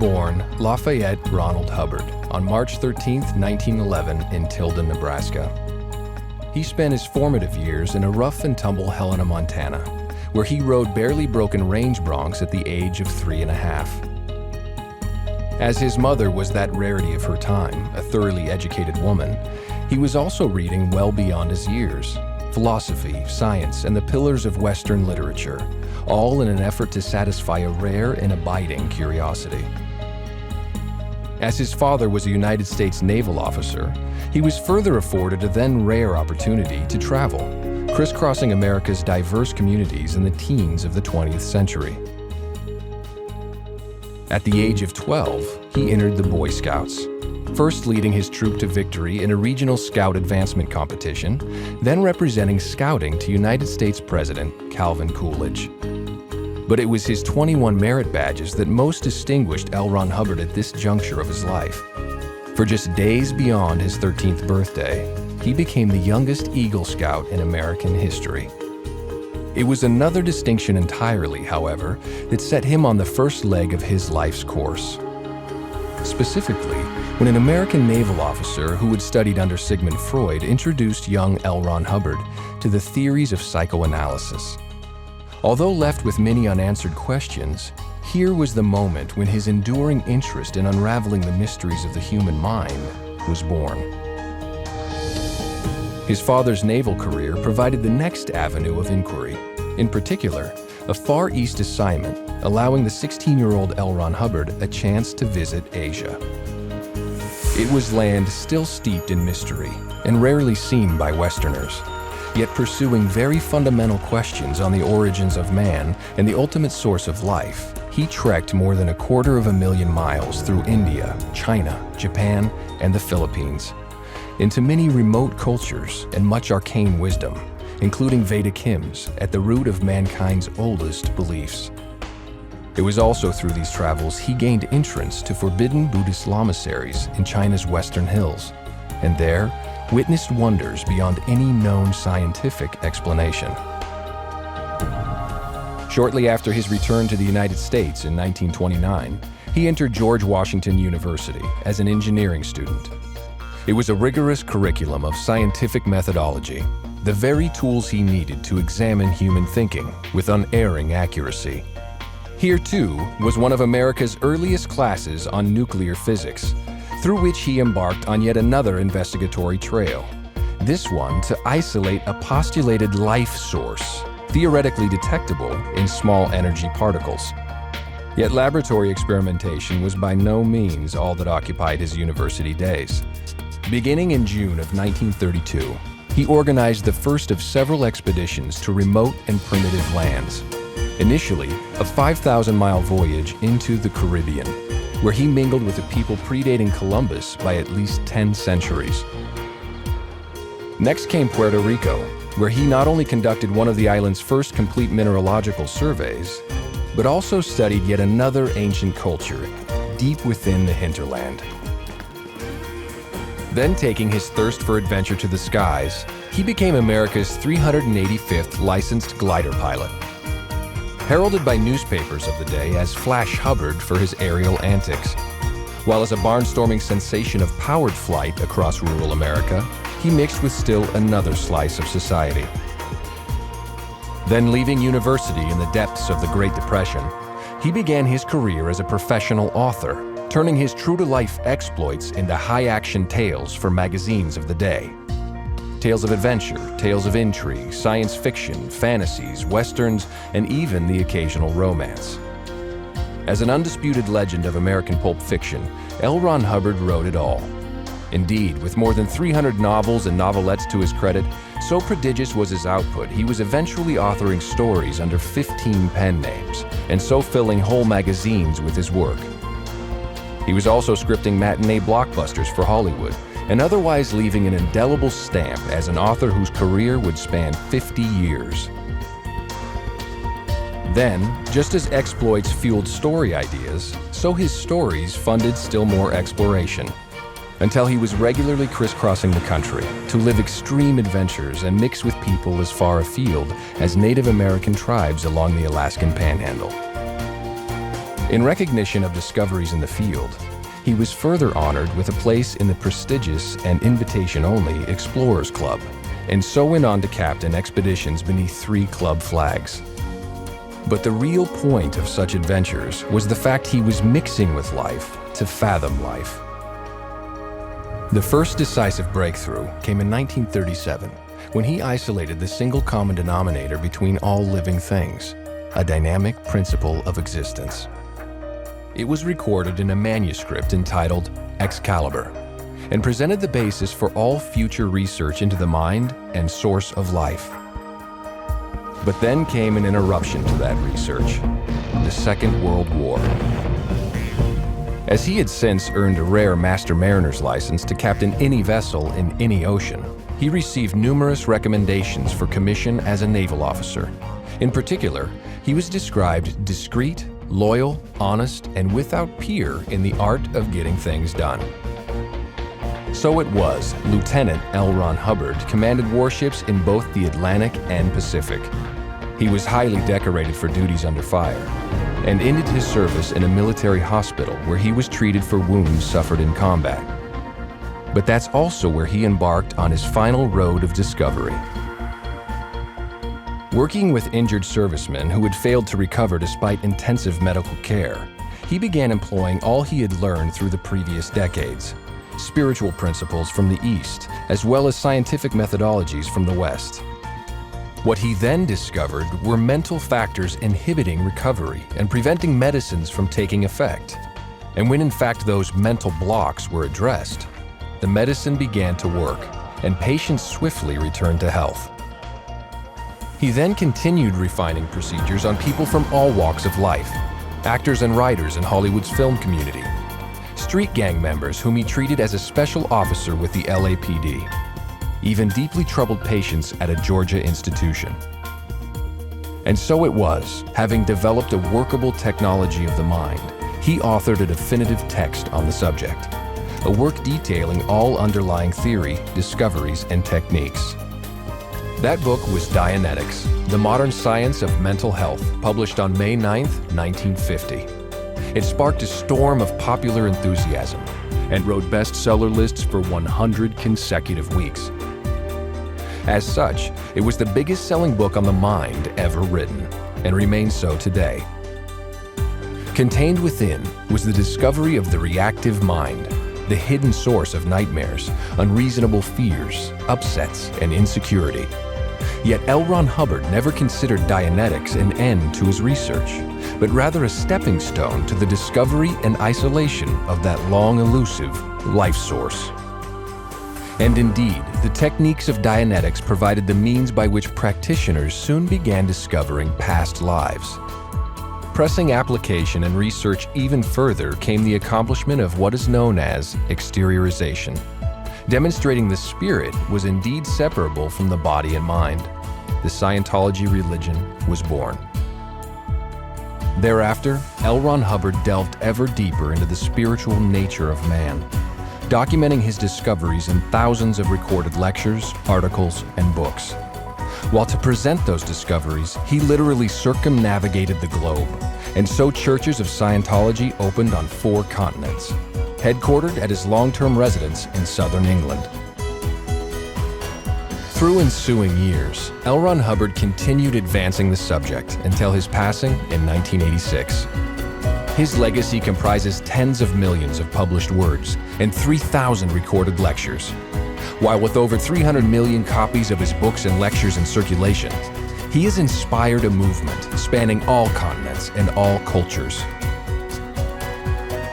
born Lafayette Ronald Hubbard on March 13, 1911 in Tilden, Nebraska. He spent his formative years in a rough and tumble Helena, Montana, where he rode barely broken range broncs at the age of 3.5. As his mother was that rarity of her time, a thoroughly educated woman, he was also reading well beyond his years, philosophy, science, and the pillars of Western literature, all in an effort to satisfy a rare and abiding curiosity. As his father was a United States naval officer, he was further afforded a then rare opportunity to travel, crisscrossing America's diverse communities in the teens of the 20th century. At the age of 12, he entered the Boy Scouts, first leading his troop to victory in a regional scout advancement competition, then representing scouting to United States President Calvin Coolidge. But it was his 21 merit badges that most distinguished L. Ron Hubbard at this juncture of his life. For just days beyond his 13th birthday, he became the youngest Eagle Scout in American history. It was another distinction entirely, however, that set him on the first leg of his life's course. Specifically, when an American naval officer who had studied under Sigmund Freud introduced young L. Ron Hubbard to the theories of psychoanalysis. Although left with many unanswered questions, here was the moment when his enduring interest in unraveling the mysteries of the human mind was born. His father's naval career provided the next avenue of inquiry, in particular, a Far East assignment allowing the 16-year-old L. Ron Hubbard a chance to visit Asia. It was land still steeped in mystery and rarely seen by Westerners, yet pursuing very fundamental questions on the origins of man and the ultimate source of life. He trekked more than 250,000 miles through India, China, Japan, and the Philippines, into many remote cultures and much arcane wisdom, including Vedic hymns at the root of mankind's oldest beliefs. It was also through these travels he gained entrance to forbidden Buddhist lamaseries in China's western hills, and there witnessed wonders beyond any known scientific explanation. Shortly after his return to the United States in 1929, he entered George Washington University as an engineering student. It was a rigorous curriculum of scientific methodology, the very tools he needed to examine human thinking with unerring accuracy. Here, too, was one of America's earliest classes on nuclear physics, through which he embarked on yet another investigatory trail, this one to isolate a postulated life source, theoretically detectable in small energy particles. Yet laboratory experimentation was by no means all that occupied his university days. Beginning in June of 1932, he organized the first of several expeditions to remote and primitive lands. Initially, a 5,000-mile voyage into the Caribbean, where he mingled with a people predating Columbus by at least 10 centuries. Next came Puerto Rico, where he not only conducted one of the island's first complete mineralogical surveys, but also studied yet another ancient culture deep within the hinterland. Then, taking his thirst for adventure to the skies, he became America's 385th licensed glider pilot. Heralded by newspapers of the day as Flash Hubbard for his aerial antics. While as a barnstorming sensation of powered flight across rural America, he mixed with still another slice of society. Then, leaving university in the depths of the Great Depression, he began his career as a professional author, turning his true-to-life exploits into high-action tales for magazines of the day. Tales of adventure, tales of intrigue, science fiction, fantasies, westerns, and even the occasional romance. As an undisputed legend of American pulp fiction, L. Ron Hubbard wrote it all. Indeed, with more than 300 novels and novelettes to his credit, so prodigious was his output, he was eventually authoring stories under 15 pen names, and so filling whole magazines with his work. He was also scripting matinee blockbusters for Hollywood, and otherwise leaving an indelible stamp as an author whose career would span 50 years. Then, just as exploits fueled story ideas, so his stories funded still more exploration, until he was regularly crisscrossing the country to live extreme adventures and mix with people as far afield as Native American tribes along the Alaskan Panhandle. In recognition of discoveries in the field, he was further honored with a place in the prestigious and invitation-only Explorers Club, and so went on to captain expeditions beneath 3 club flags. But the real point of such adventures was the fact he was mixing with life to fathom life. The first decisive breakthrough came in 1937, when he isolated the single common denominator between all living things, a dynamic principle of existence. It was recorded in a manuscript entitled Excalibur, and presented the basis for all future research into the mind and source of life. But then came an interruption to that research, the Second World War. As he had since earned a rare Master Mariner's license to captain any vessel in any ocean, he received numerous recommendations for commission as a naval officer. In particular, he was described discreet, loyal, honest, and without peer in the art of getting things done. So it was, Lieutenant L. Ron Hubbard commanded warships in both the Atlantic and Pacific. He was highly decorated for duties under fire, and ended his service in a military hospital where he was treated for wounds suffered in combat. But that's also where he embarked on his final road of discovery. Working with injured servicemen who had failed to recover despite intensive medical care, he began employing all he had learned through the previous decades, spiritual principles from the East, as well as scientific methodologies from the West. What he then discovered were mental factors inhibiting recovery and preventing medicines from taking effect. And when in fact those mental blocks were addressed, the medicine began to work, and patients swiftly returned to health. He then continued refining procedures on people from all walks of life, actors and writers in Hollywood's film community, street gang members whom he treated as a special officer with the LAPD, even deeply troubled patients at a Georgia institution. And so it was, having developed a workable technology of the mind, he authored a definitive text on the subject, a work detailing all underlying theory, discoveries, and techniques. That book was Dianetics, The Modern Science of Mental Health, published on May 9, 1950. It sparked a storm of popular enthusiasm and rode bestseller lists for 100 consecutive weeks. As such, it was the biggest-selling book on the mind ever written, and remains so today. Contained within was the discovery of the reactive mind, the hidden source of nightmares, unreasonable fears, upsets, and insecurity. Yet L. Ron Hubbard never considered Dianetics an end to his research, but rather a stepping stone to the discovery and isolation of that long elusive life source. And indeed, the techniques of Dianetics provided the means by which practitioners soon began discovering past lives. Pressing application and research even further came the accomplishment of what is known as exteriorization, demonstrating the spirit was indeed separable from the body and mind. The Scientology religion was born. Thereafter, L. Ron Hubbard delved ever deeper into the spiritual nature of man, documenting his discoveries in thousands of recorded lectures, articles, and books. While to present those discoveries, he literally circumnavigated the globe, and so churches of Scientology opened on 4 continents, headquartered at his long-term residence in southern England. Through ensuing years, L. Ron Hubbard continued advancing the subject until his passing in 1986. His legacy comprises tens of millions of published words and 3,000 recorded lectures. While with over 300 million copies of his books and lectures in circulation, he has inspired a movement spanning all continents and all cultures.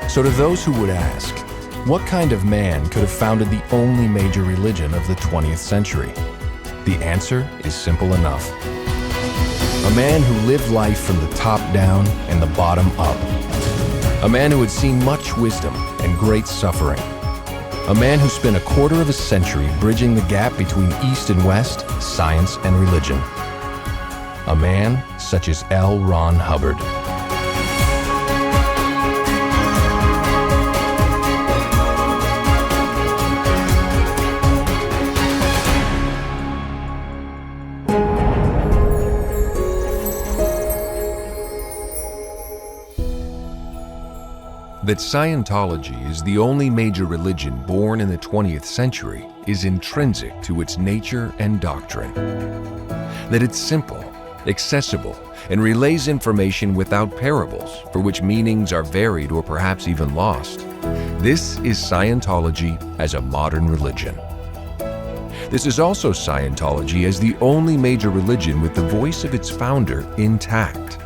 So to those who would ask, what kind of man could have founded the only major religion of the 20th century? The answer is simple enough. A man who lived life from the top down and the bottom up. A man who had seen much wisdom and great suffering. A man who spent a quarter of a century bridging the gap between East and West, science and religion. A man such as L. Ron Hubbard. That Scientology is the only major religion born in the 20th century is intrinsic to its nature and doctrine. That it's simple, accessible, and relays information without parables, for which meanings are varied or perhaps even lost. This is Scientology as a modern religion. This is also Scientology as the only major religion with the voice of its founder intact.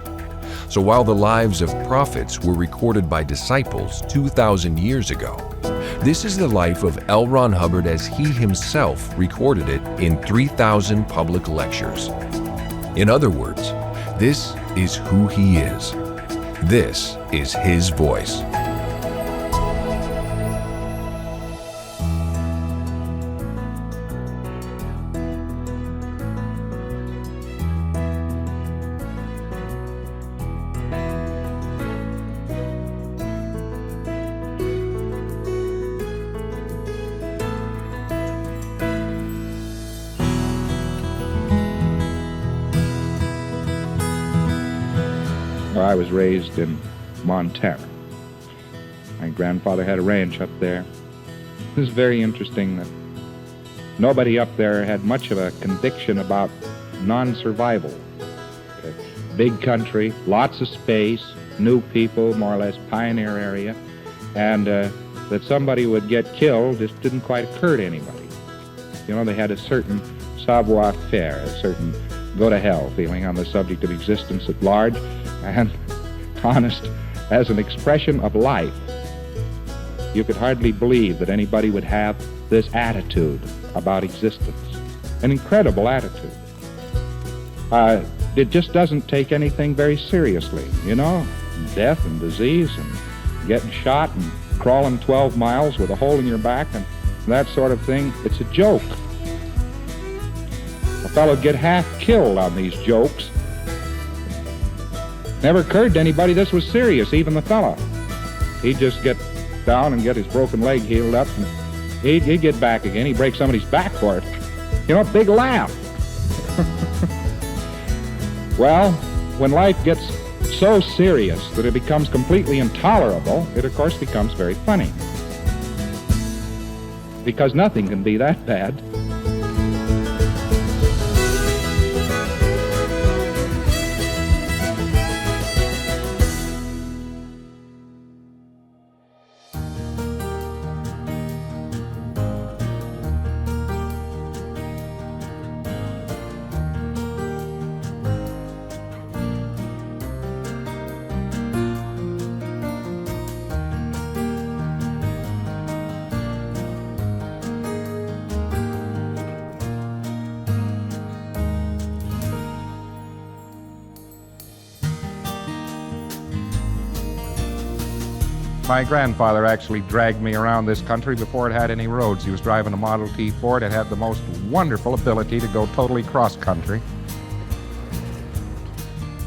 So while the lives of prophets were recorded by disciples 2,000 years ago, this is the life of L. Ron Hubbard as he himself recorded it in 3,000 public lectures. In other words, this is who he is. This is his voice. I was raised in Montana. My grandfather had a ranch up there. It was very interesting that nobody up there had much of a conviction about non-survival. Big country, lots of space, new people, more or less pioneer area, and that somebody would get killed just didn't quite occur to anybody. You know, they had a certain savoir-faire, a certain go-to-hell feeling on the subject of existence at large, and honest as an expression of life. You could hardly believe that anybody would have this attitude about existence. An incredible attitude. It just doesn't take anything very seriously, you know? Death and disease and getting shot and crawling 12 miles with a hole in your back and that sort of thing. It's a joke. A fellow would get half killed on these jokes. Never occurred to anybody this was serious, even the fellow. He'd just get down and get his broken leg healed up, and he'd get back again. He'd break somebody's back for it. You know, big laugh. Well, when life gets so serious that it becomes completely intolerable, it of course becomes very funny. Because nothing can be that bad. My grandfather actually dragged me around this country before it had any roads. He was driving a Model T Ford. It had the most wonderful ability to go totally cross-country.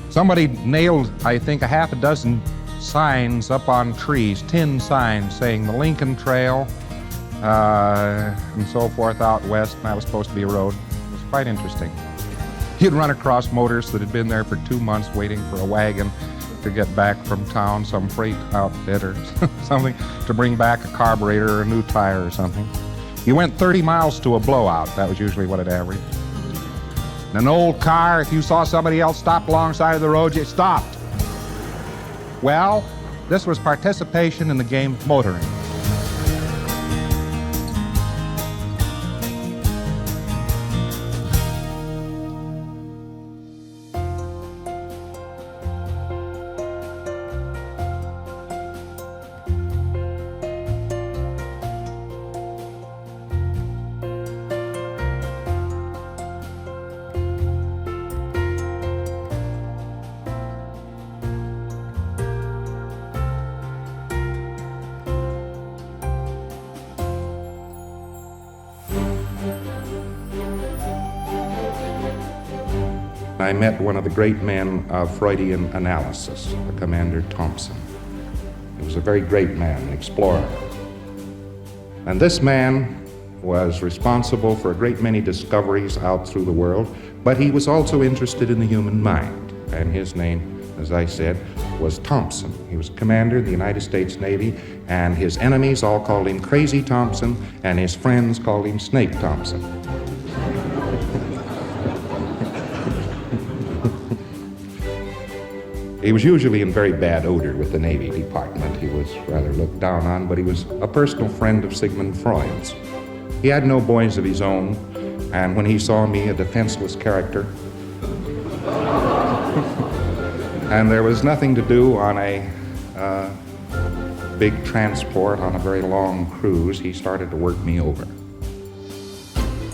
Somebody nailed, I think, a half a dozen signs up on trees, tin signs saying the Lincoln Trail and so forth out west, and that was supposed to be a road. It was quite interesting. He'd run across motors that had been there for 2 months waiting for a wagon to get back from town, some freight outfit or something, to bring back a carburetor or a new tire or something. You went 30 miles to a blowout. That was usually what it averaged. In an old car, if you saw somebody else stop alongside of the road, you stopped. Well, this was participation in the game of motoring. I met one of the great men of Freudian analysis, the Commander Thompson. He was a very great man, an explorer. And this man was responsible for a great many discoveries out through the world, but he was also interested in the human mind, and his name as I said, was Thompson. He was commander of the United States Navy, and his enemies all called him Crazy Thompson, and his friends called him Snake Thompson. He was usually in very bad odor with the Navy Department. He was rather looked down on, but he was a personal friend of Sigmund Freud's. He had no boys of his own, and when he saw me, a defenseless character, and there was nothing to do on a big transport on a very long cruise, he started to work me over.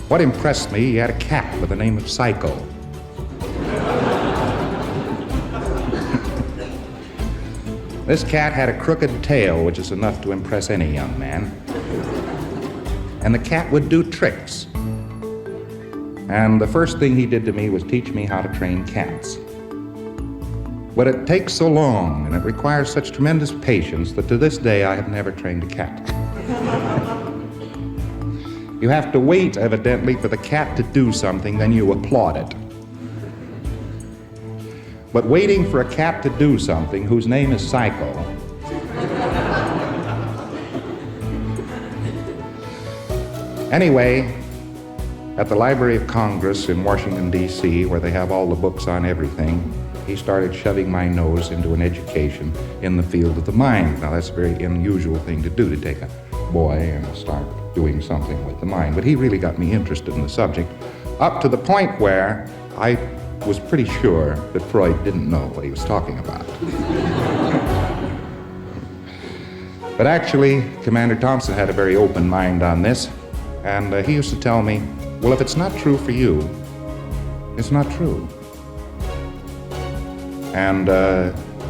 What impressed me, he had a cat with the name of Psycho. This cat had a crooked tail, which is enough to impress any young man. And the cat would do tricks. And the first thing he did to me was teach me how to train cats. But it takes so long, and it requires such tremendous patience, that to this day I have never trained a cat. You have to wait, evidently, for the cat to do something, then you applaud it. But waiting for a cat to do something whose name is Psycho, anyway, at the Library of Congress in Washington, D.C., where they have all the books on everything, he started shoving my nose into an education in the field of the mind. Now, that's a very unusual thing to do, to take a boy and start doing something with the mind. But he really got me interested in the subject, up to the point where I was pretty sure that Freud didn't know what he was talking about. But actually, Commander Thompson had a very open mind on this, and he used to tell me, well, if it's not true for you, it's not true. And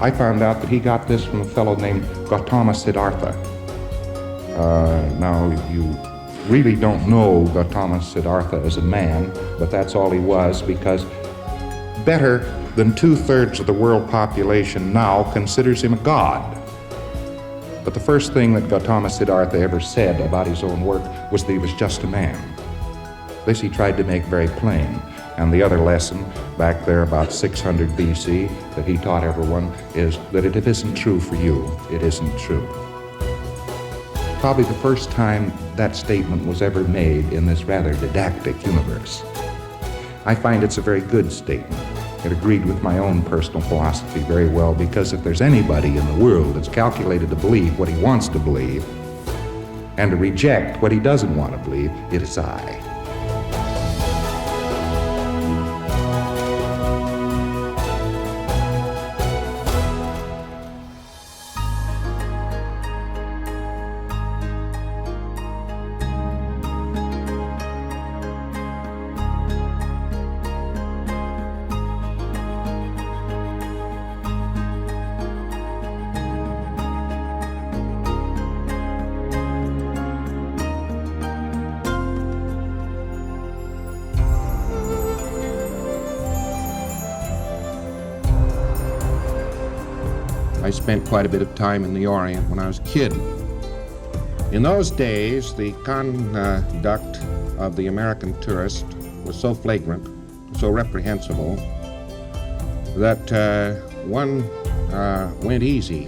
I found out that he got this from a fellow named Gautama Siddhartha. Now, you really don't know Gautama Siddhartha as a man, but that's all he was, because better than 2/3 of the world population now considers him a god. But the first thing that Gautama Siddhartha ever said about his own work was that he was just a man. This he tried to make very plain. And the other lesson back there about 600 BC that he taught everyone is that if it isn't true for you, it isn't true. Probably the first time that statement was ever made in this rather didactic universe. I find it's a very good statement. It agreed with my own personal philosophy very well, because if there's anybody in the world that's calculated to believe what he wants to believe and to reject what he doesn't want to believe, it is I. I spent quite a bit of time in the Orient when I was a kid. In those days, the conduct of the American tourist was so flagrant, so reprehensible, that one went easy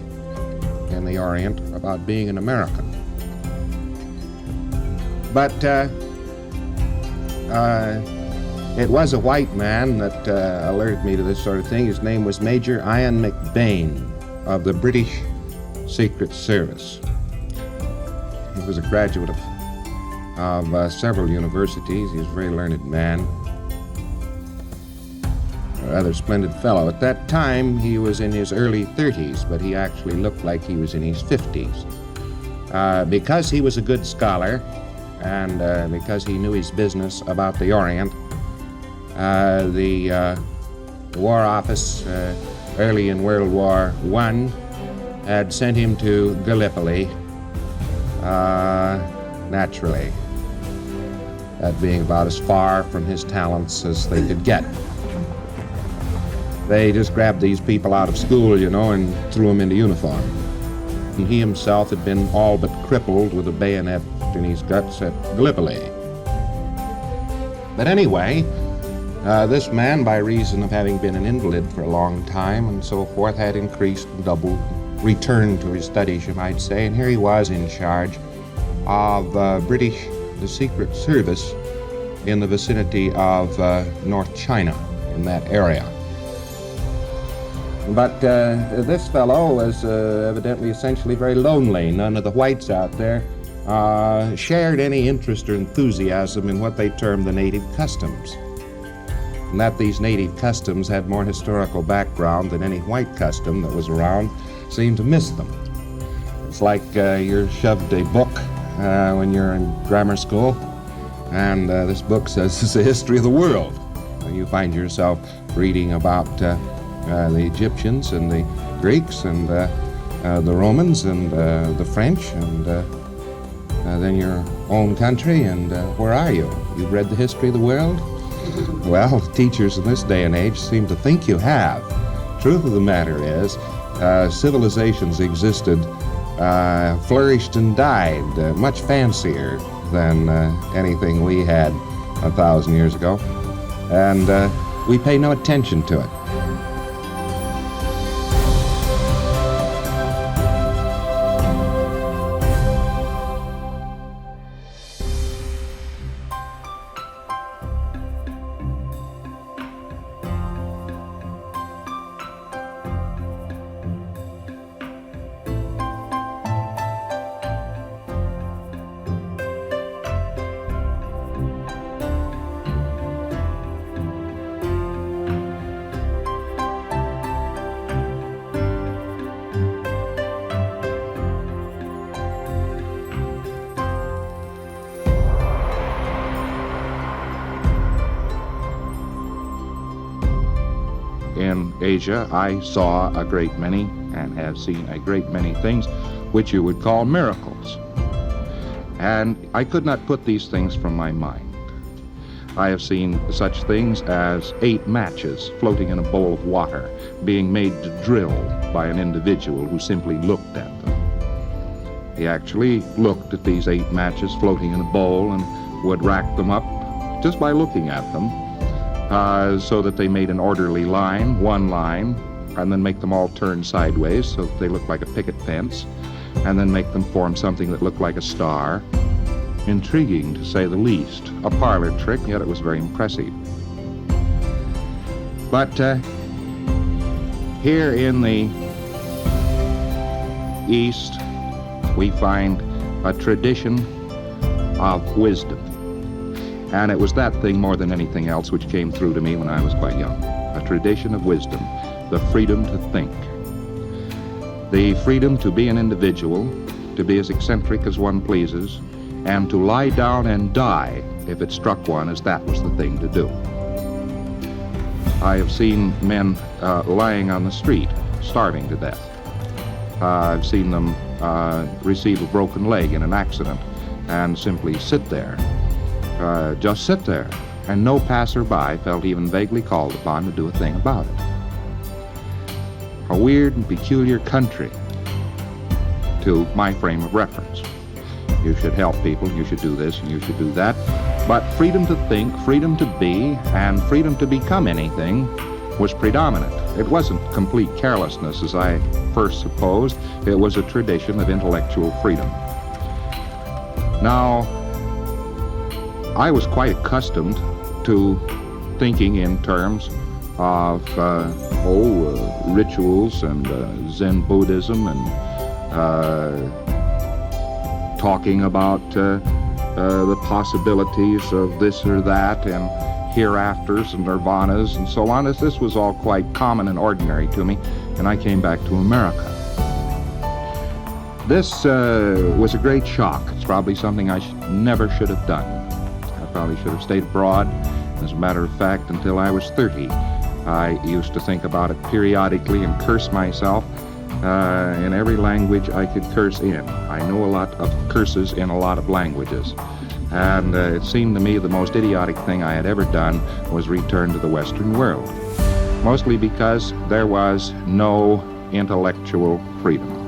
in the Orient about being an American. But it was a white man that alerted me to this sort of thing. His name was Major Ian McBain of the British Secret Service. He was a graduate of several universities. He was a very learned man, a rather splendid fellow. At that time, he was in his early 30s, but he actually looked like he was in his 50s. Because he was a good scholar, and because he knew his business about the Orient, the War Office early in World War I had sent him to Gallipoli, naturally, that being about as far from his talents as they could get. They just grabbed these people out of school, you know, and threw them into uniform. And he himself had been all but crippled with a bayonet in his guts at Gallipoli. But anyway, This man, by reason of having been an invalid for a long time and so forth, had increased and doubled, returned to his studies, you might say, and here he was in charge of the Secret Service in the vicinity of North China, in that area. But this fellow was evidently essentially very lonely. None of the whites out there shared any interest or enthusiasm in what they termed the native customs. And that these native customs had more historical background than any white custom that was around seemed to miss them. It's like you're shoved a book when you're in grammar school, and this book says it's the history of the world. And you find yourself reading about the Egyptians and the Greeks and the Romans and the French and then your own country, and where are you? You've read the history of the world? Well, teachers in this day and age seem to think you have. Truth of the matter is, civilizations existed, flourished and died much fancier than anything we had 1,000 years ago, and we pay no attention to it. In Asia, I saw a great many and have seen a great many things which you would call miracles. And I could not put these things from my mind. I have seen such things as 8 matches floating in a bowl of water being made to drill by an individual who simply looked at them. He actually looked at these 8 matches floating in a bowl and would rack them up just by looking at them, so that they made an orderly line, one line, and then make them all turn sideways so that they look like a picket fence, and then make them form something that looked like a star. Intriguing, to say the least. A parlor trick, yet it was very impressive. But here in the East, we find a tradition of wisdom. And it was that thing more than anything else which came through to me when I was quite young. A tradition of wisdom, the freedom to think. The freedom to be an individual, to be as eccentric as one pleases, and to lie down and die if it struck one as that was the thing to do. I have seen men lying on the street, starving to death. I've seen them receive a broken leg in an accident and simply sit there. Just sit there, and no passerby felt even vaguely called upon to do a thing about it. A weird and peculiar country to my frame of reference. You should help people, you should do this, and you should do that. But freedom to think, freedom to be, and freedom to become anything was predominant. It wasn't complete carelessness, as I first supposed. It was a tradition of intellectual freedom. Now, I was quite accustomed to thinking in terms of rituals and Zen Buddhism and talking about the possibilities of this or that and hereafters and nirvanas and so on. This was all quite common and ordinary to me, and I came back to America. This was a great shock. It's probably something I never should have done. Probably should have stayed abroad. As a matter of fact, until I was 30, I used to think about it periodically and curse myself in every language I could curse in. I know a lot of curses in a lot of languages. And it seemed to me the most idiotic thing I had ever done was return to the Western world. Mostly because there was no intellectual freedom.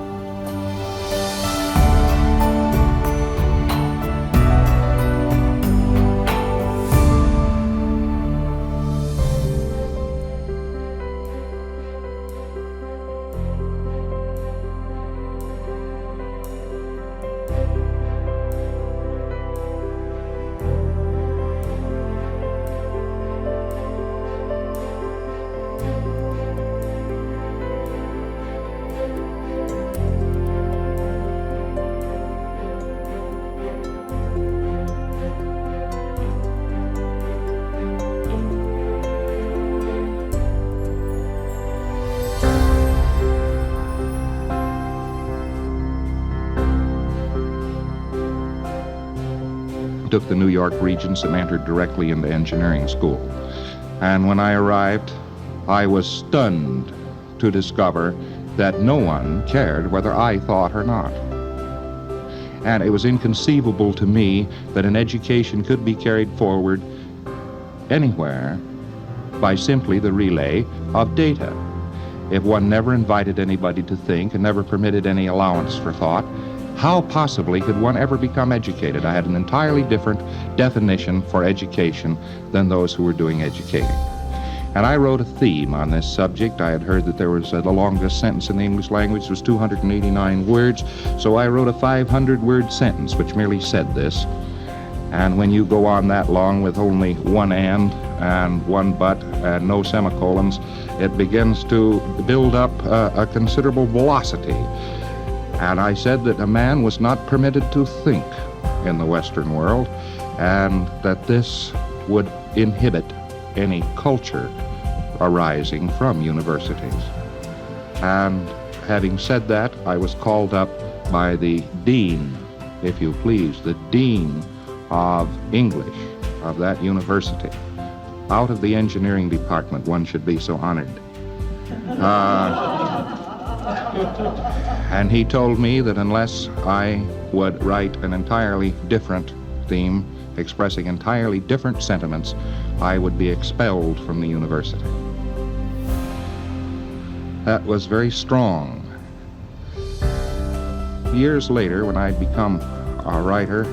took the New York Regents and entered directly into engineering school. And when I arrived, I was stunned to discover that no one cared whether I thought or not. And it was inconceivable to me that an education could be carried forward anywhere by simply the relay of data. If one never invited anybody to think and never permitted any allowance for thought, how possibly could one ever become educated? I had an entirely different definition for education than those who were doing educating. And I wrote a theme on this subject. I had heard that there was the longest sentence in the English language was 289 words, so I wrote a 500-word sentence which merely said this. And when you go on that long with only one and one but and no semicolons, it begins to build up a considerable velocity. And I said that a man was not permitted to think in the Western world, and that this would inhibit any culture arising from universities. And having said that, I was called up by the dean, if you please, the dean of English of that university. Out of the engineering department, one should be so honored. And he told me that unless I would write an entirely different theme, expressing entirely different sentiments, I would be expelled from the university. That was very strong. Years later, when I'd become a writer,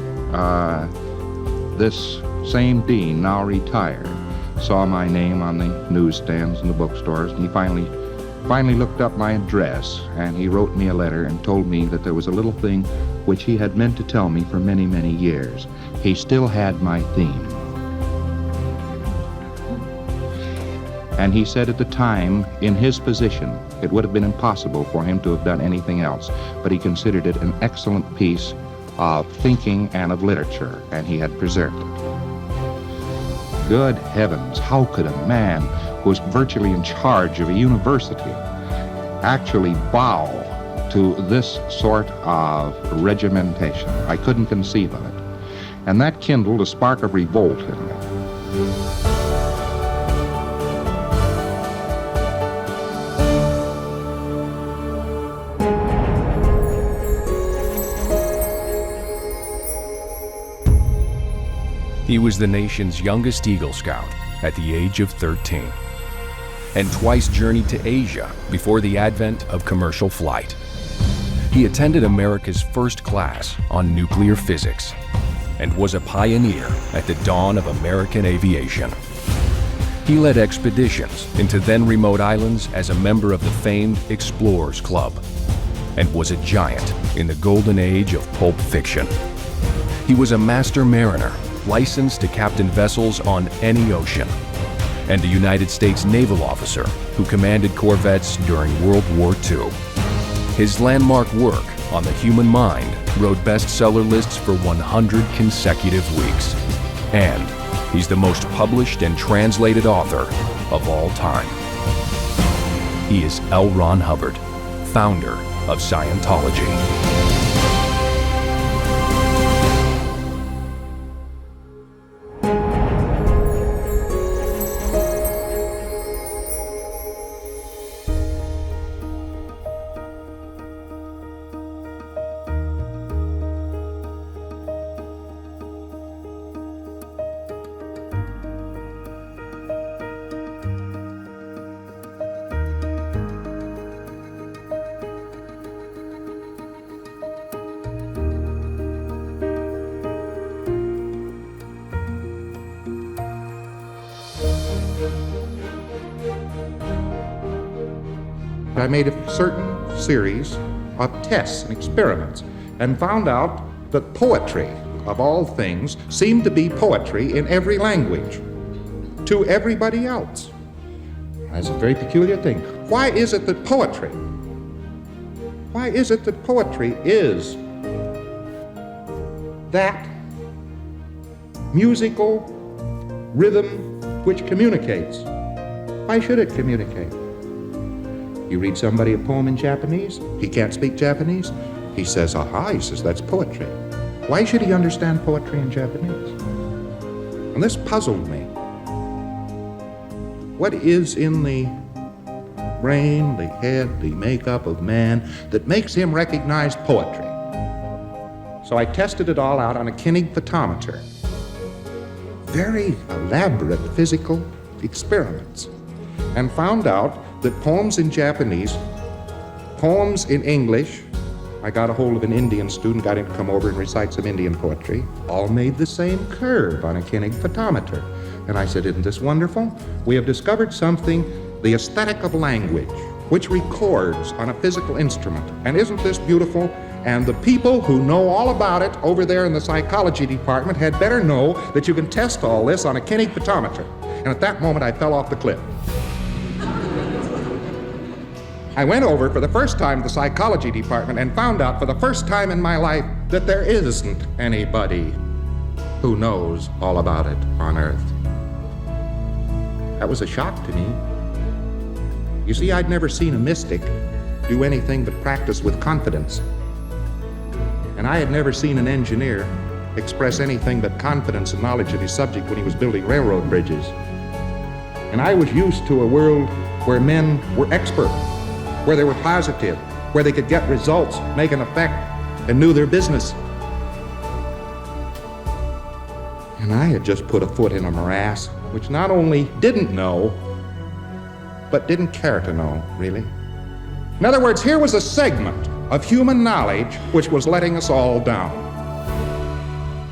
this same dean, now retired, saw my name on the newsstands and the bookstores, and he finally looked up my address, and he wrote me a letter and told me that there was a little thing which he had meant to tell me for many, many years. He still had my theme. And he said at the time, in his position, it would have been impossible for him to have done anything else, but he considered it an excellent piece of thinking and of literature, and he had preserved it. Good heavens, how could a man who was virtually in charge of a university actually bow to this sort of regimentation? I couldn't conceive of it. And that kindled a spark of revolt in me. He was the nation's youngest Eagle Scout at the age of 13, and twice journeyed to Asia before the advent of commercial flight. He attended America's first class on nuclear physics and was a pioneer at the dawn of American aviation. He led expeditions into then remote islands as a member of the famed Explorers Club and was a giant in the golden age of pulp fiction. He was a master mariner, licensed to captain vessels on any ocean, and a United States naval officer who commanded corvettes during World War II. His landmark work on the human mind rode bestseller lists for 100 consecutive weeks, and he's the most published and translated author of all time. He is L. Ron Hubbard, founder of Scientology. I made a certain series of tests and experiments and found out that poetry, of all things, seemed to be poetry in every language to everybody else. That's a very peculiar thing. Why is it that poetry is that musical rhythm which communicates? Why should it communicate? You read somebody a poem in Japanese, he can't speak Japanese, he says, aha, he says, that's poetry. Why should he understand poetry in Japanese? And this puzzled me. What is in the brain, the head, the makeup of man that makes him recognize poetry? So I tested it all out on a kinetophotometer. Very elaborate physical experiments. And found out that poems in Japanese, poems in English, I got a hold of an Indian student, got him to come over and recite some Indian poetry, all made the same curve on a kinetophotometer. And I said, isn't this wonderful? We have discovered something, the aesthetic of language, which records on a physical instrument. And isn't this beautiful? And the people who know all about it over there in the psychology department had better know that you can test all this on a kinetophotometer. And at that moment, I fell off the cliff. I went over for the first time to the psychology department and found out for the first time in my life that there isn't anybody who knows all about it on Earth. That was a shock to me. You see, I'd never seen a mystic do anything but practice with confidence. And I had never seen an engineer express anything but confidence and knowledge of his subject when he was building railroad bridges. And I was used to a world where men were expert, where they were positive, where they could get results, make an effect, and knew their business. And I had just put a foot in a morass, which not only didn't know, but didn't care to know, really. In other words, here was a segment of human knowledge which was letting us all down.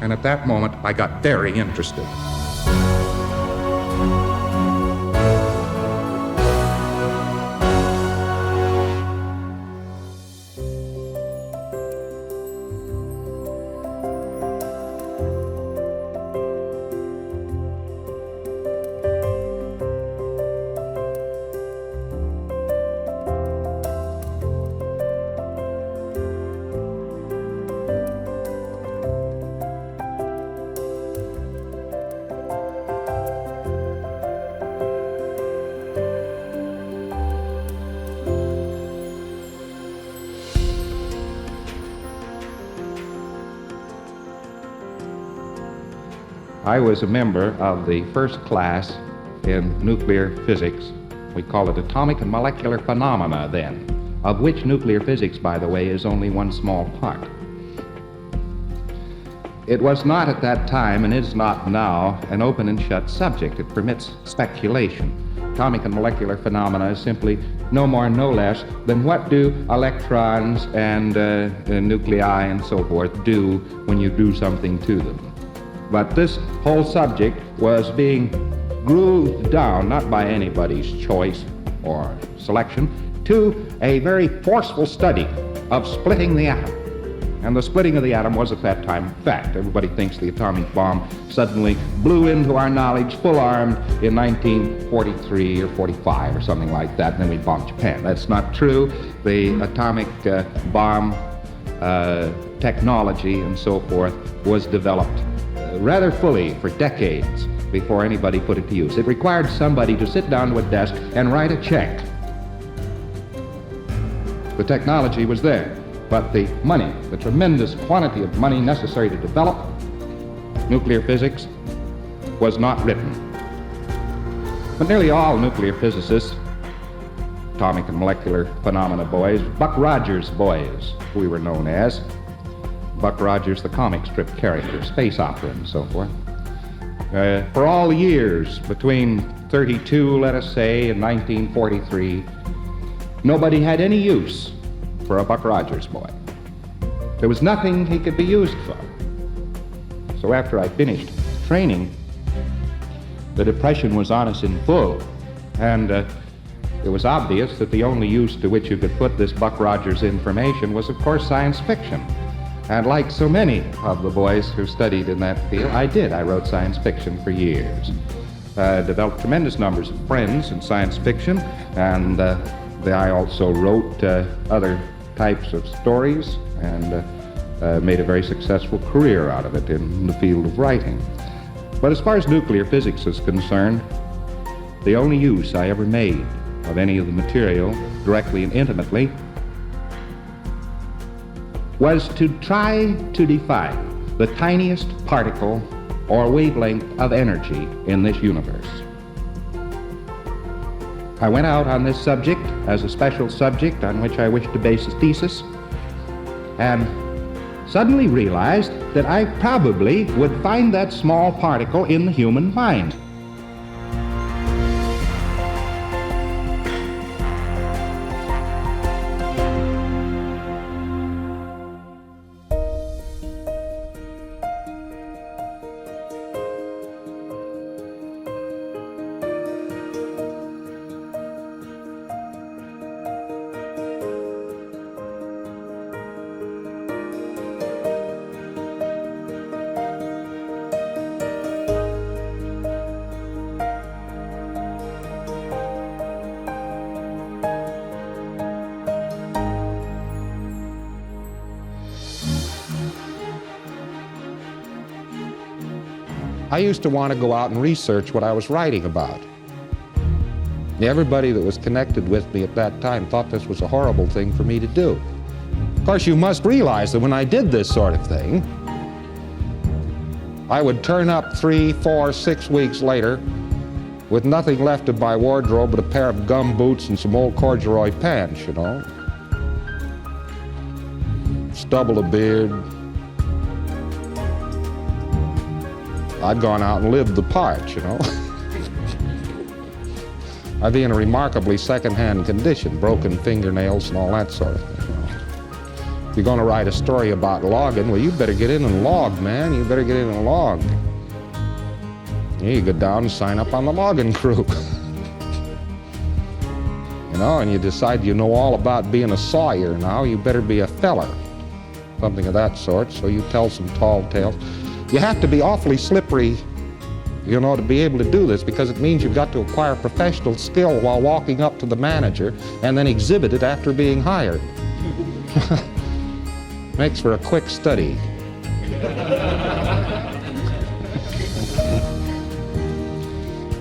And at that moment, I got very interested. I was a member of the first class in nuclear physics. We call it atomic and molecular phenomena then, of which nuclear physics, by the way, is only one small part. It was not at that time, and is not now, an open and shut subject. It permits speculation. Atomic and molecular phenomena is simply no more, no less than what do electrons and nuclei and so forth do when you do something to them. But this whole subject was being grooved down, not by anybody's choice or selection, to a very forceful study of splitting the atom. And the splitting of the atom was at that time fact. Everybody thinks the atomic bomb suddenly blew into our knowledge full-armed in 1943 or 45 or something like that, and then we bombed Japan. That's not true. The atomic bomb technology and so forth was developed rather fully for decades before anybody put it to use. It required somebody to sit down to a desk and write a check. The technology was there, but the money, the tremendous quantity of money necessary to develop nuclear physics was not written. But nearly all nuclear physicists, atomic and molecular phenomena boys, Buck Rogers boys, we were known as, Buck Rogers, the comic strip character, space opera and so forth. For all the years between 32, let us say, and 1943, nobody had any use for a Buck Rogers boy. There was nothing he could be used for. So after I finished training, the Depression was on us in full, and it was obvious that the only use to which you could put this Buck Rogers information was, of course, science fiction. And like so many of the boys who studied in that field, I did. I wrote science fiction for years. Developed tremendous numbers of friends in science fiction, and I also wrote other types of stories and made a very successful career out of it in the field of writing. But as far as nuclear physics is concerned, the only use I ever made of any of the material, directly and intimately, was to try to define the tiniest particle or wavelength of energy in this universe. I went out on this subject as a special subject on which I wished to base a thesis, and suddenly realized that I probably would find that small particle in the human mind. I used to want to go out and research what I was writing about. Everybody that was connected with me at that time thought this was a horrible thing for me to do. Of course, you must realize that when I did this sort of thing, I would turn up 3, 4, 6 weeks later with nothing left of my wardrobe but a pair of gum boots and some old corduroy pants, you know. Stubble a beard. I'd gone out and lived the part, you know. I'd be in a remarkably second-hand condition, broken fingernails and all that sort of thing. You know. If you're going to write a story about logging, well, you better get in and log, man. You better get in and log. You go down and sign up on the logging crew. You know, and you decide you know all about being a sawyer now. You better be a feller. Something of that sort, so you tell some tall tales. You have to be awfully slippery, you know, to be able to do this, because it means you've got to acquire professional skill while walking up to the manager and then exhibit it after being hired. Makes for a quick study.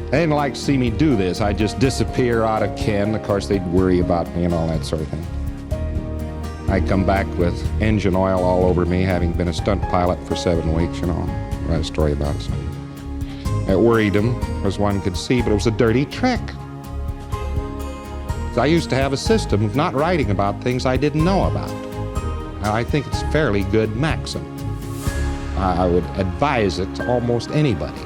They didn't like to see me do this. I'd just disappear out of ken. Of course, they'd worry about me and all that sort of thing. I'd come back with engine oil all over me, having been a stunt pilot for 7 weeks, you know. Write a story about it. It worried them, as one could see, but it was a dirty trick. I used to have a system of not writing about things I didn't know about. Now, I think it's a fairly good maxim. I would advise it to almost anybody.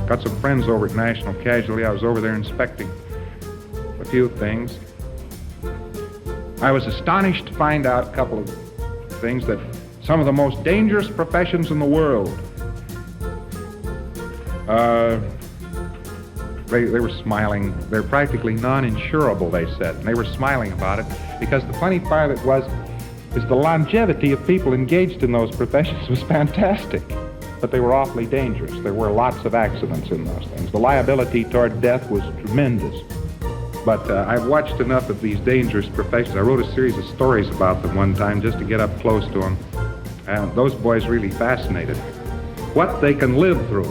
Got some friends over at National Casualty. I was over there inspecting a few things. I was astonished to find out a couple of things, that some of the most dangerous professions in the world, they were smiling. They're practically non-insurable, they said, and they were smiling about it, because the funny part of it is the longevity of people engaged in those professions was fantastic. But they were awfully dangerous. There were lots of accidents in those things. The liability toward death was tremendous. But I've watched enough of these dangerous professions. I wrote a series of stories about them one time just to get up close to them. And those boys really fascinated. What they can live through.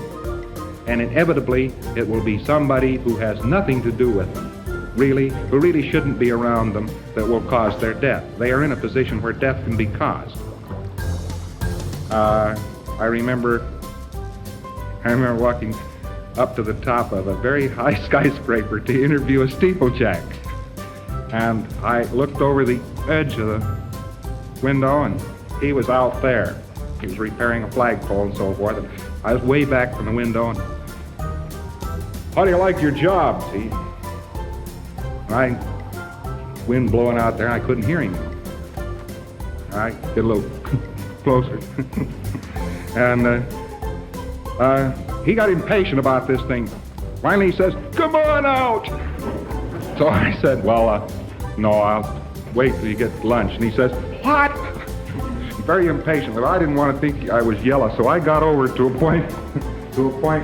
And inevitably, it will be somebody who has nothing to do with them, who really shouldn't be around them, that will cause their death. They are in a position where death can be caused. I remember walking up to the top of a very high skyscraper to interview a steeplejack. And I looked over the edge of the window, and he was out there. He was repairing a flagpole and so forth. And I was way back from the window, and, "How do you like your job?" See? Wind blowing out there, and I couldn't hear him. All right, get a little closer. And he got impatient about this thing. Finally he says, "Come on out." So I said, "Well, no, I'll wait till you get lunch." And he says, "What?" Very impatient. Well, I didn't want to think I was yellow, so I got over to a point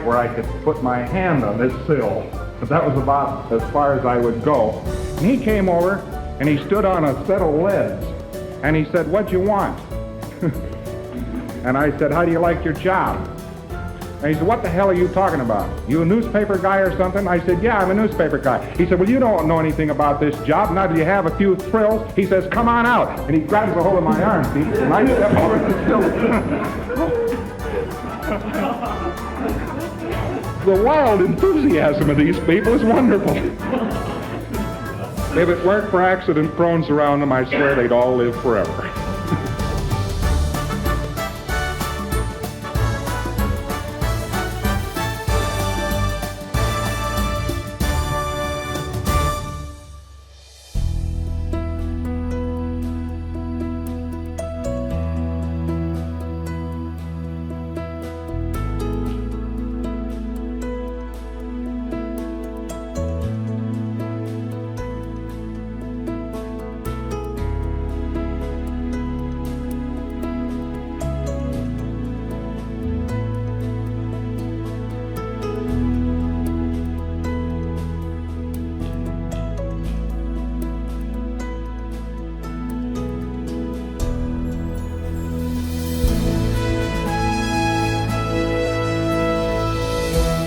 where I could put my hand on this sill. But that was about as far as I would go. And he came over, and he stood on a set of leads, and he said, "What do you want?" And I said, "How do you like your job?" And he said, "What the hell are you talking about? You a newspaper guy or something?" I said, "Yeah, I'm a newspaper guy." He said, "Well, you don't know anything about this job. Now do you have a few thrills?" He says, "Come on out." And he grabs a hold of my arm, see? And I step over the sill. The wild enthusiasm of these people is wonderful. If it weren't for accident prones around them, I swear they'd all live forever.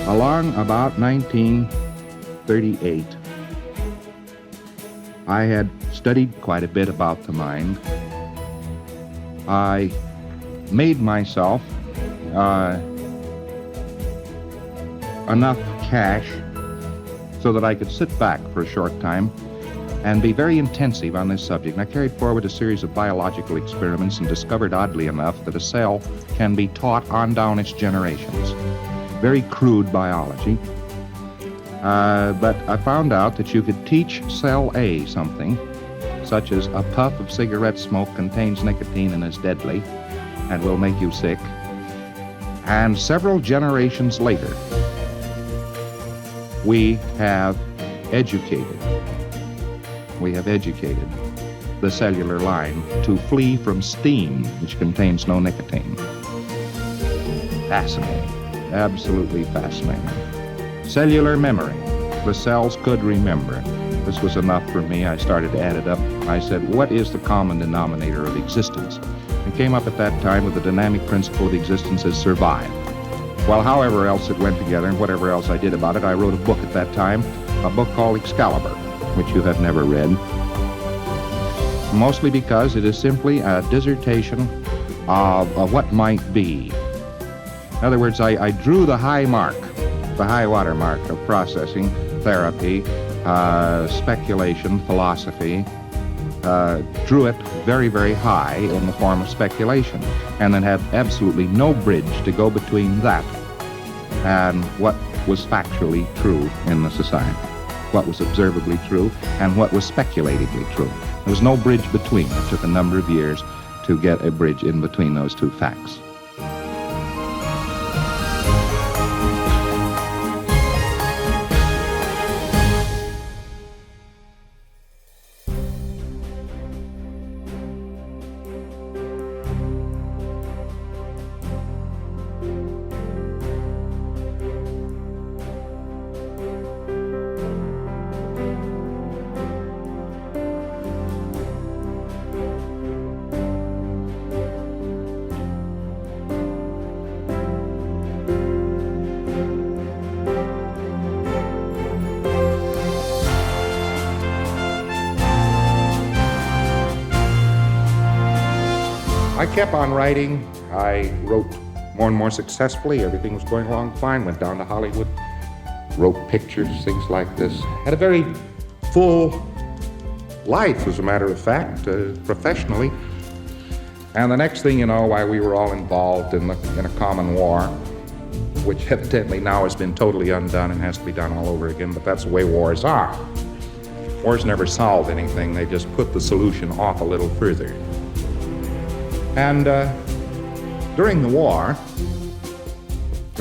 Along about 1938, I had studied quite a bit about the mind. I made myself enough cash so that I could sit back for a short time and be very intensive on this subject. And I carried forward a series of biological experiments and discovered, oddly enough, that a cell can be taught on down its generations. Very crude biology. But I found out that you could teach cell A something, such as a puff of cigarette smoke contains nicotine and is deadly and will make you sick. And several generations later, we have educated the cellular line to flee from steam, which contains no nicotine. Fascinating. Absolutely fascinating. Cellular memory. The cells could remember. This was enough for me. I started to add it up. I said, what is the common denominator of existence? And came up at that time with the dynamic principle of existence as survive. Well, however else it went together and whatever else I did about it, I wrote a book at that time, a book called Excalibur, which you have never read. Mostly because it is simply a dissertation of what might be. In other words, I drew the high water mark of processing, therapy, speculation, philosophy, drew it very, very high in the form of speculation, and then had absolutely no bridge to go between that and what was factually true in the society, what was observably true, and what was speculatively true. There was no bridge between. It took a number of years to get a bridge in between those two facts. I kept on writing. I wrote more and more successfully. Everything was going along fine. Went down to Hollywood, wrote pictures, things like this. Had a very full life, as a matter of fact, professionally. And the next thing you know, while we were all involved in a common war, which evidently now has been totally undone and has to be done all over again, but that's the way wars are. Wars never solve anything. They just put the solution off a little further. And during the war,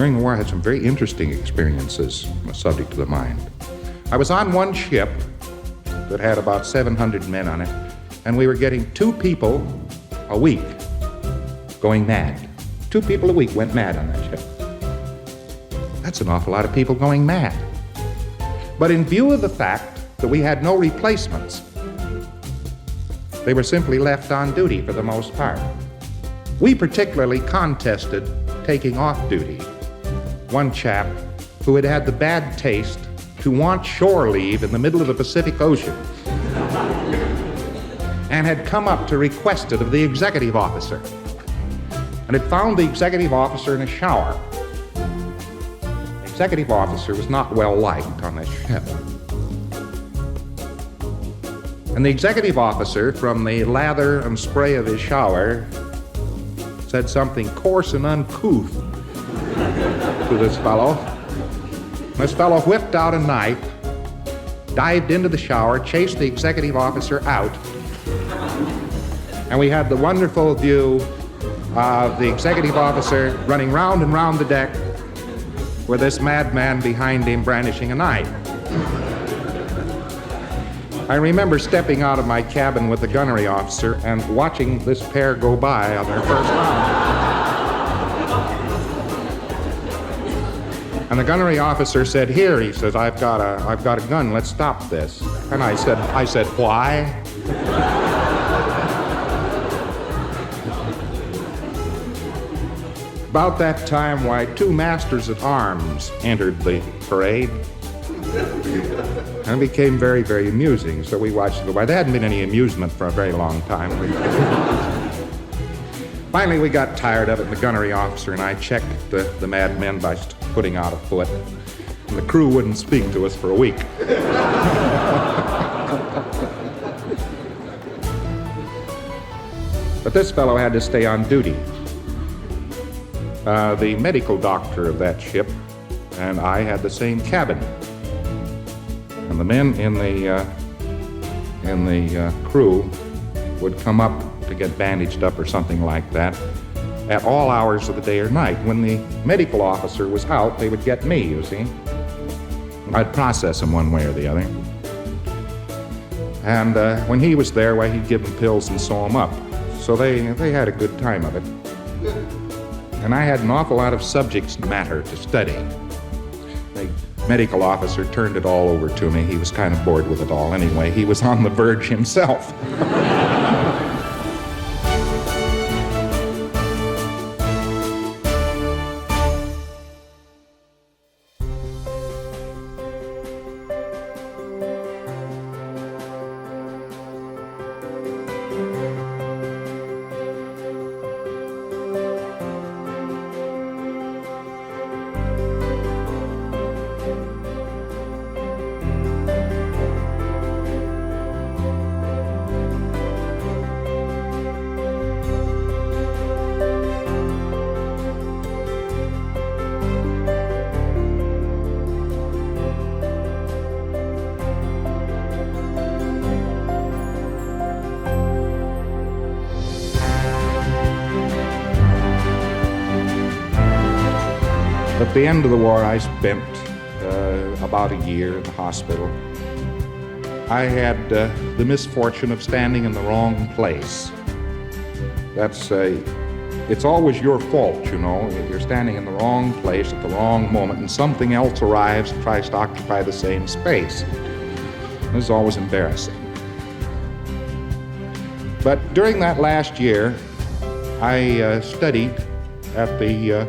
During the war, I had some very interesting experiences on the subject of the mind. I was on one ship that had about 700 men on it, and we were getting 2 people a week going mad. 2 people a week went mad on that ship. That's an awful lot of people going mad. But in view of the fact that we had no replacements, they were simply left on duty for the most part. We particularly contested taking off duty. One chap who had had the bad taste to want shore leave in the middle of the Pacific Ocean and had come up to request it of the executive officer, and had found the executive officer in a shower. The executive officer was not well liked on this ship. And the executive officer, from the lather and spray of his shower, said something coarse and uncouth to this fellow. This fellow whipped out a knife, dived into the shower, chased the executive officer out, and we had the wonderful view of the executive officer running round and round the deck with this madman behind him brandishing a knife. I remember stepping out of my cabin with the gunnery officer and watching this pair go by on their first round. And the gunnery officer said, "Here," he says, I've got a gun, let's stop this." And I said, "Why?" About that time, 2 masters at arms entered the parade. And it became very, very amusing, so we watched it go by. There hadn't been any amusement for a very long time. Finally, we got tired of it, and the gunnery officer and I checked the madmen by putting out a foot, and the crew wouldn't speak to us for a week. But this fellow had to stay on duty. The medical doctor of that ship and I had the same cabin. And the men in the crew would come up to get bandaged up or something like that at all hours of the day or night. When the medical officer was out, they would get me, you see. I'd process them one way or the other. And when he was there, he'd give them pills and sew them up. So they had a good time of it. And I had an awful lot of subject matter to study. The medical officer turned it all over to me. He was kind of bored with it all anyway. He was on the verge himself. At the end of the war, I spent about a year in the hospital. I had the misfortune of standing in the wrong place. It's always your fault, you know. You're standing in the wrong place at the wrong moment, and something else arrives and tries to occupy the same space. This is always embarrassing. But during that last year, I studied at the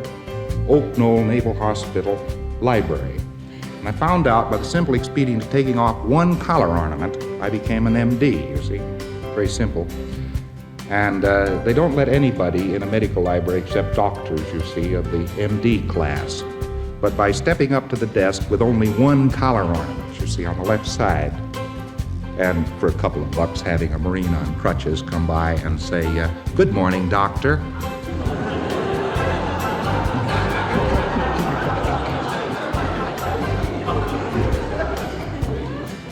Oak Knoll Naval Hospital Library. And I found out by the simple expedient of taking off one collar ornament, I became an MD, you see. Very simple. And they don't let anybody in a medical library except doctors, you see, of the MD class. But by stepping up to the desk with only one collar ornament, you see, on the left side, and for a couple of bucks having a Marine on crutches come by and say, "Good morning, doctor."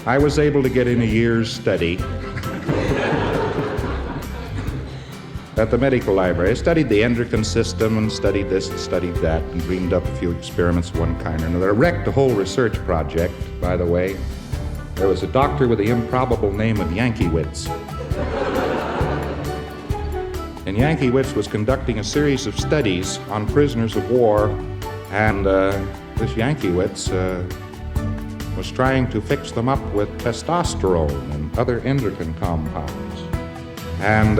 I was able to get in a year's study at the medical library. I studied the endocrine system and studied this and studied that and dreamed up a few experiments of one kind or another. I wrecked a whole research project, by the way. There was a doctor with the improbable name of Yankiewicz. And Yankiewicz was conducting a series of studies on prisoners of war, and this Yankiewicz was trying to fix them up with testosterone and other endocrine compounds. And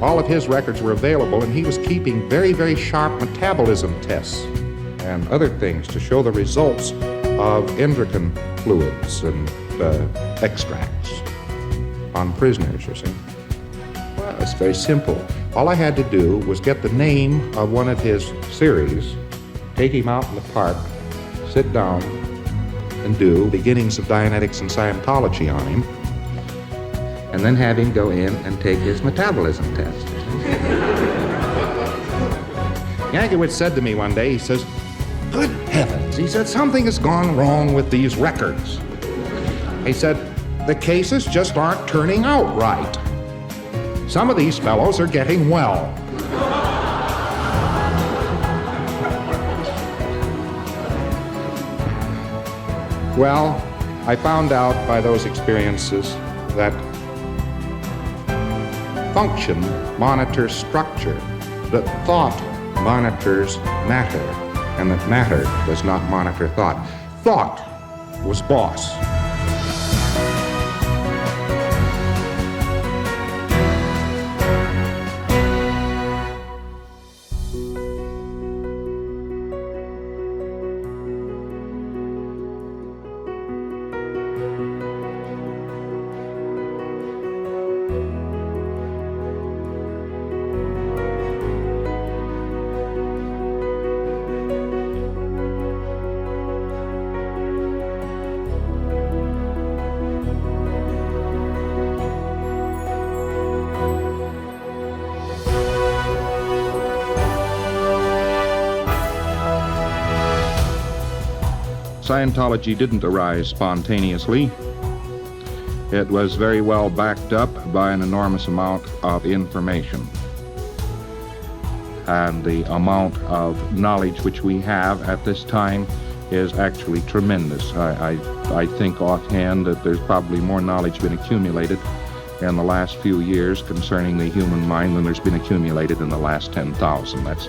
all of his records were available, and he was keeping very, very sharp metabolism tests and other things to show the results of endocrine fluids and extracts on prisoners, you see. Well, it's very simple. All I had to do was get the name of one of his series, take him out in the park, sit down, and do beginnings of Dianetics and Scientology on him, and then have him go in and take his metabolism test. Yankiewicz said to me one day, he says, "Good heavens," he said, "something has gone wrong with these records." He said, "The cases just aren't turning out right. Some of these fellows are getting well." Well, I found out by those experiences that function monitors structure, that thought monitors matter, and that matter does not monitor thought. Thought was boss. Scientology didn't arise spontaneously. It was very well backed up by an enormous amount of information. And the amount of knowledge which we have at this time is actually tremendous. I think offhand that there's probably more knowledge been accumulated in the last few years concerning the human mind than there's been accumulated in the last 10,000. That's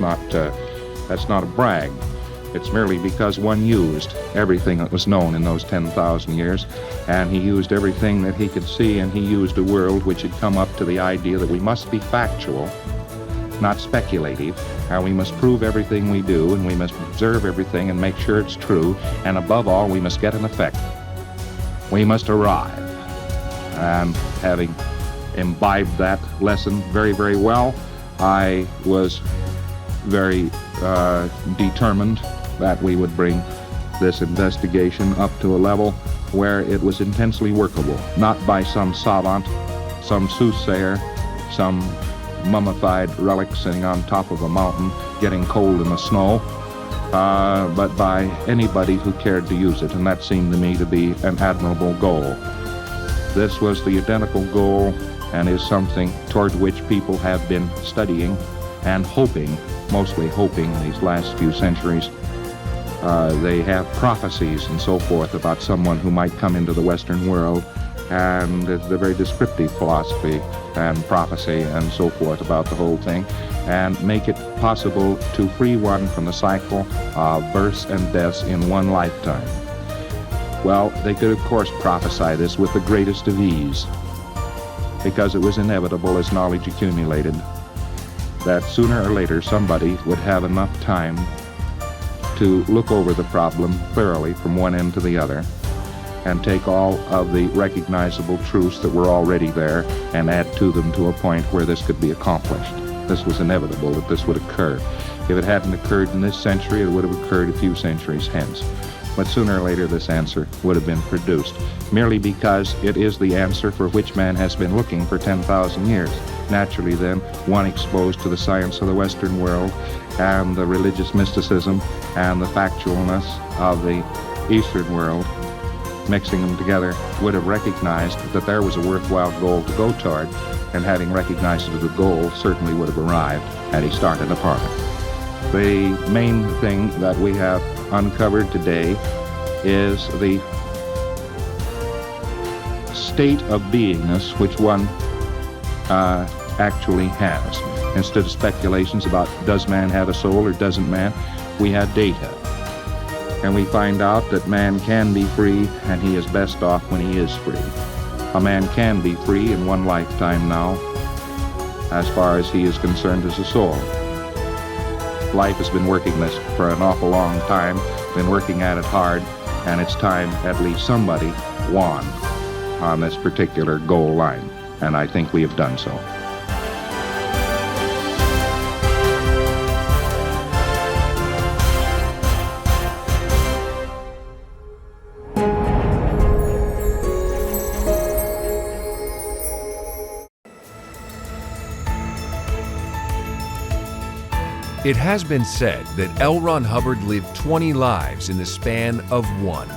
not a brag. It's merely because one used everything that was known in those 10,000 years, and he used everything that he could see, and he used a world which had come up to the idea that we must be factual, not speculative, how we must prove everything we do, and we must observe everything and make sure it's true, and above all, we must get an effect. We must arrive. And having imbibed that lesson very, very well, I was very determined that we would bring this investigation up to a level where it was intensely workable, not by some savant, some soothsayer, some mummified relic sitting on top of a mountain getting cold in the snow, but by anybody who cared to use it, and that seemed to me to be an admirable goal. This was the identical goal and is something toward which people have been studying and hoping, mostly hoping these last few centuries. They have prophecies and so forth about someone who might come into the Western world, and it's a very descriptive philosophy and prophecy and so forth about the whole thing, and make it possible to free one from the cycle of births and deaths in one lifetime. Well, they could of course prophesy this with the greatest of ease, because it was inevitable as knowledge accumulated that sooner or later somebody would have enough time to look over the problem thoroughly from one end to the other and take all of the recognizable truths that were already there and add to them to a point where this could be accomplished. This was inevitable that this would occur. If it hadn't occurred in this century, it would have occurred a few centuries hence. But sooner or later this answer would have been produced, merely because it is the answer for which man has been looking for 10,000 years. Naturally then, one exposed to the science of the Western world and the religious mysticism and the factualness of the Eastern world mixing them together, would have recognized that there was a worthwhile goal to go toward, and having recognized the goal, certainly would have arrived had he started upon it. The main thing that we have uncovered today is the state of beingness which one actually has. Instead of speculations about does man have a soul or doesn't man, we have data. And we find out that man can be free, and he is best off when he is free. A man can be free in one lifetime now, as far as he is concerned as a soul. Life has been working this for an awful long time, been working at it hard, and it's time at least somebody won on this particular goal line, and I think we have done so. It has been said that L. Ron Hubbard lived 20 lives in the span of one.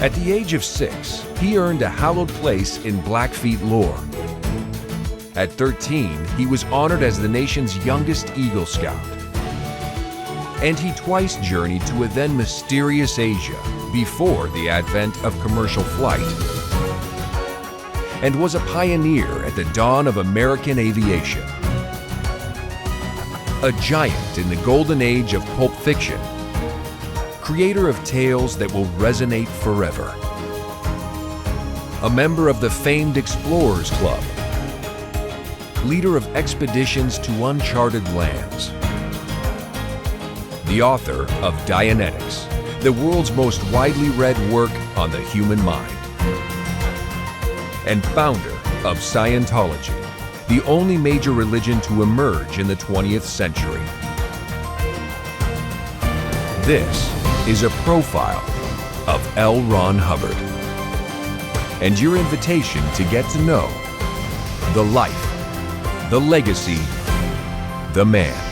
At the age of 6, he earned a hallowed place in Blackfeet lore. At 13, he was honored as the nation's youngest Eagle Scout. And he twice journeyed to a then mysterious Asia before the advent of commercial flight, and was a pioneer at the dawn of American aviation. A giant in the golden age of pulp fiction, creator of tales that will resonate forever. A member of the famed Explorers Club, leader of expeditions to uncharted lands. The author of Dianetics, the world's most widely read work on the human mind. And founder of Scientology, the only major religion to emerge in the 20th century. This is a profile of L. Ron Hubbard, and your invitation to get to know the life, the legacy, the man.